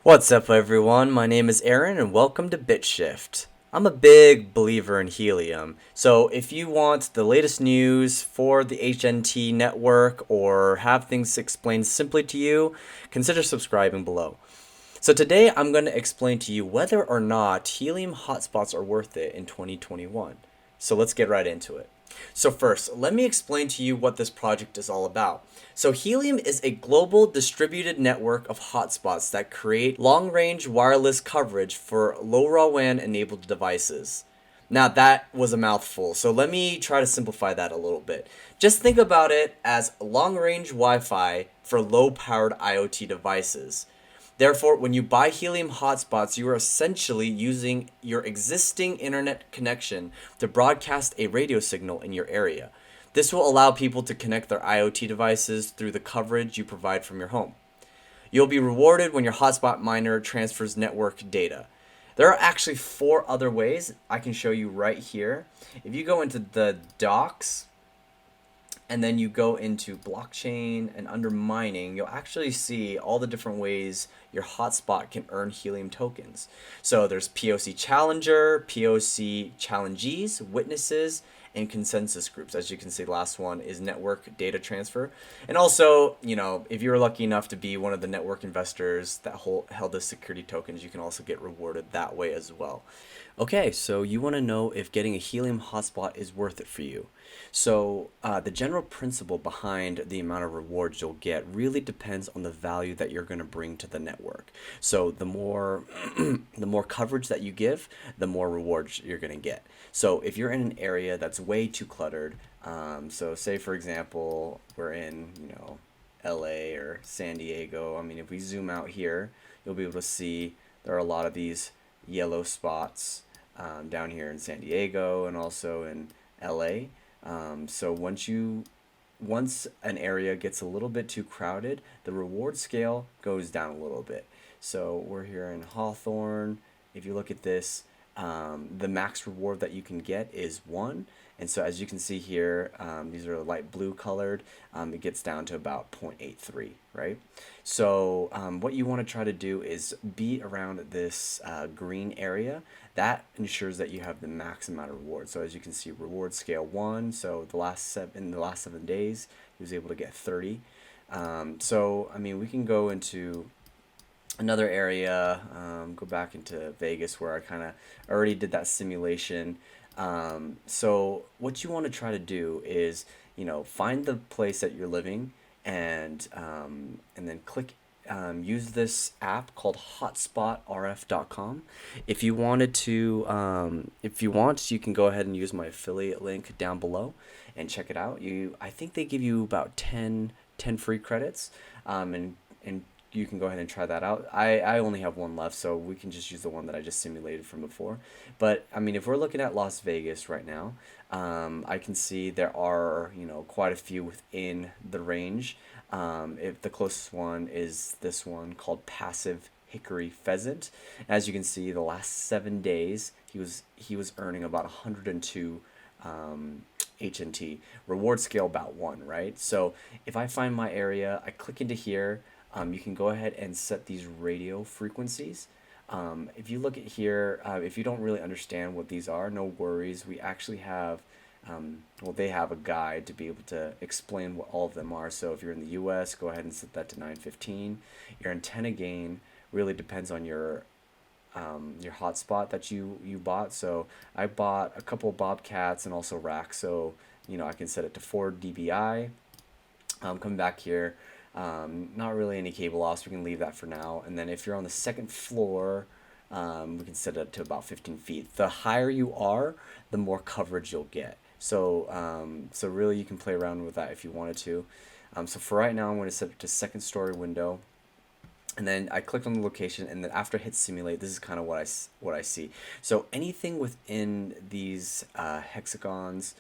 What's up, everyone? My name is Aaron, and welcome to BitShift. I'm a big believer in Helium, so if you want the latest news for the HNT network or have things explained simply to you, consider subscribing below. So today I'm going to explain to you whether or not Helium hotspots are worth it in 2021. So let's get right into it. So first, let me explain to you what this project is all about. So Helium is a global distributed network of hotspots that create long-range wireless coverage for LoRaWan-enabled devices. Now that was a mouthful, so let me try to simplify that a little bit. Just think about it as long-range Wi-Fi for low-powered IoT devices. Therefore, when you buy Helium hotspots, you are essentially using your existing internet connection to broadcast a radio signal in your area. This will allow people to connect their IoT devices through the coverage you provide from your home. You'll be rewarded when your hotspot miner transfers network data. There are actually four other ways I can show you right here. If you go into the docs, and then you go into blockchain and under mining, you'll actually see all the different ways your hotspot can earn Helium tokens. So there's POC Challenger, POC Challengees, Witnesses, and consensus groups. As you can see, the last one is network data transfer. And also, if you were lucky enough to be one of the network investors that held the security tokens, you can also get rewarded that way as well. Okay, so you want to know if getting a Helium hotspot is worth it for you. So the general principle behind the amount of rewards you'll get really depends on the value that you're going to bring to the network. So the more the more coverage that you give, the more rewards you're going to get. So if you're in an area that's way too cluttered, so say for example we're in LA or San Diego. I mean, if we zoom out here, you'll be able to see there are a lot of these yellow spots down here in San Diego and also in LA. So once an area gets a little bit too crowded, the reward scale goes down a little bit. So we're here in Hawthorne. If you look at this, the max reward that you can get is 1. And so as you can see here, these are light blue colored. It gets down to about 0.83, right? So what you want to try to do is be around this green area. That ensures that you have the max amount of reward. So as you can see, reward scale 1. So in the last 7 days, he was able to get 30. So I mean, we can go into another area, go back into Vegas where I kind of already did that simulation. So what you want to try to do is, find the place that you're living and then click use this app called hotspotrf.com. If you want, you can go ahead and use my affiliate link down below and check it out. I think they give you about 10 free credits, and you can go ahead and try that out. I only have one left, so we can just use the one that I just simulated from before. But I mean, if we're looking at Las Vegas right now, I can see there are quite a few within the range. If the closest one is this one called Passive Hickory Pheasant. As you can see, the last 7 days he was earning about 102 HNT. Reward scale about 1, right? So if I find my area, I click into here. You can go ahead and set these radio frequencies. If you look at here, if you don't really understand what these are, no worries. We actually have, they have a guide to be able to explain what all of them are. So if you're in the US, go ahead and set that to 915. Your antenna gain really depends on your hotspot that you bought. So I bought a couple Bobcats and also racks. So I can set it to 4 dBi. Come back here. Not really any cable loss. We can leave that for now. And then if you're on the second floor, we can set it to about 15 feet. The higher you are, the more coverage you'll get. So really you can play around with that if you wanted to. So for right now, I'm going to set it to second story window. And then I clicked on the location, and then after I hit simulate, this is kind of what I see. So anything within these hexagons,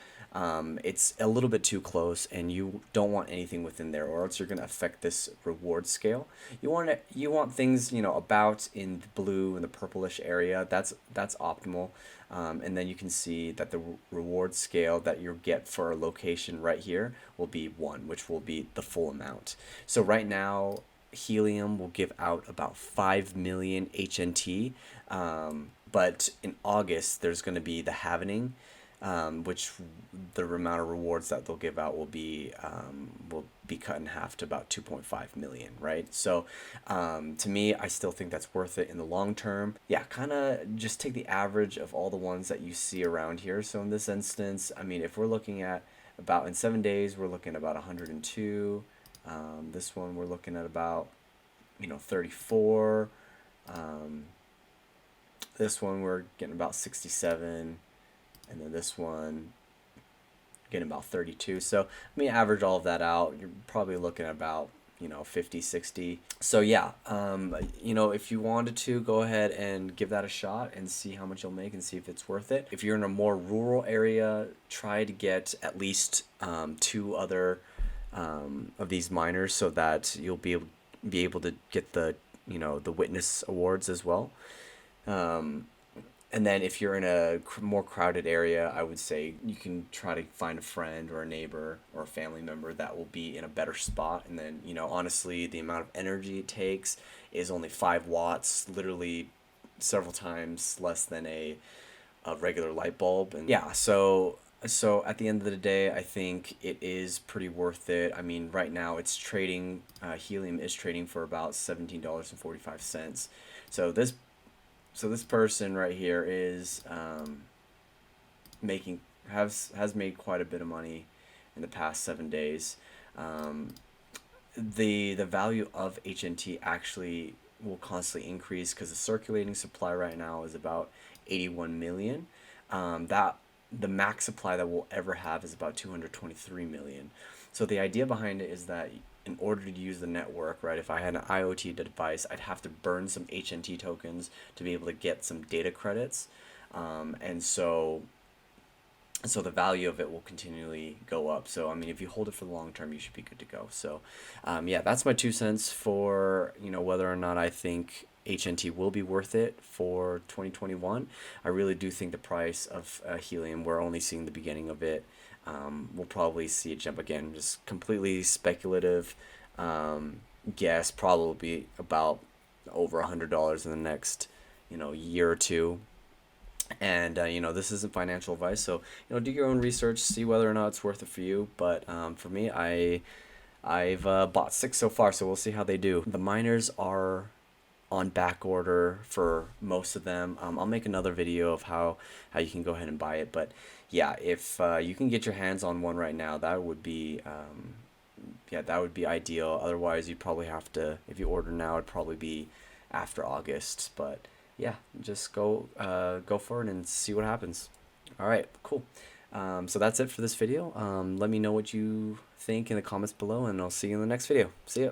it's a little bit too close, and you don't want anything within there, or else you're going to affect this reward scale. You want things about in the blue and the purplish area. That's optimal. And then you can see that the reward scale that you get for a location right here will be 1, which will be the full amount. So right now, Helium will give out about 5 million HNT. But in August, there's going to be the halvening, which the amount of rewards that they'll give out will be cut in half to about 2.5 million, right? So to me, I still think that's worth it in the long term. Yeah, kind of just take the average of all the ones that you see around here. So in this instance, I mean, if we're looking at about in 7 days, we're looking at about 102. This one we're looking at about 34. This one we're getting about 67, and then this one getting about 32. So I mean, average all of that out, you're probably looking at about 50, 60. So yeah, if you wanted to go ahead and give that a shot and see how much you'll make and see if it's worth it. If you're in a more rural area, try to get at least 2 other of these miners so that you'll be able to get the the witness awards as well. And then if you're in a more crowded area, I would say you can try to find a friend or a neighbor or a family member that will be in a better spot. And then, honestly, the amount of energy it takes is only 5 watts, literally several times less than a regular light bulb. And yeah, so at the end of the day, I think it is pretty worth it. I mean, right now it's trading, Helium is trading for about $17.45. So this person right here is has made quite a bit of money in the past 7 days. The value of HNT actually will constantly increase because the circulating supply right now is about 81 million. That the max supply that we'll ever have is about 223 million. So the idea behind it is that in order to use the network, right, if I had an IoT device, I'd have to burn some HNT tokens to be able to get some data credits. And so the value of it will continually go up. So I mean, if you hold it for the long term, you should be good to go. So yeah, that's my 2 cents for whether or not I think HNT will be worth it for 2021. I really do think the price of Helium, we're only seeing the beginning of it. We'll probably see it jump again, just completely speculative guess, probably about over $100 in the next year or two. And this isn't financial advice, so do your own research, see whether or not it's worth it for you. But for me, I've bought 6 so far, so we'll see how they do. The miners are on back order for most of them. I'll make another video of how you can go ahead and buy it. But yeah, if you can get your hands on one right now, that would be ideal. Otherwise, you'd probably have to, if you order now, it'd probably be after August. But yeah, just go for it and see what happens. All right, cool. So that's it for this video. Let me know what you think in the comments below, and I'll see you in the next video. See ya.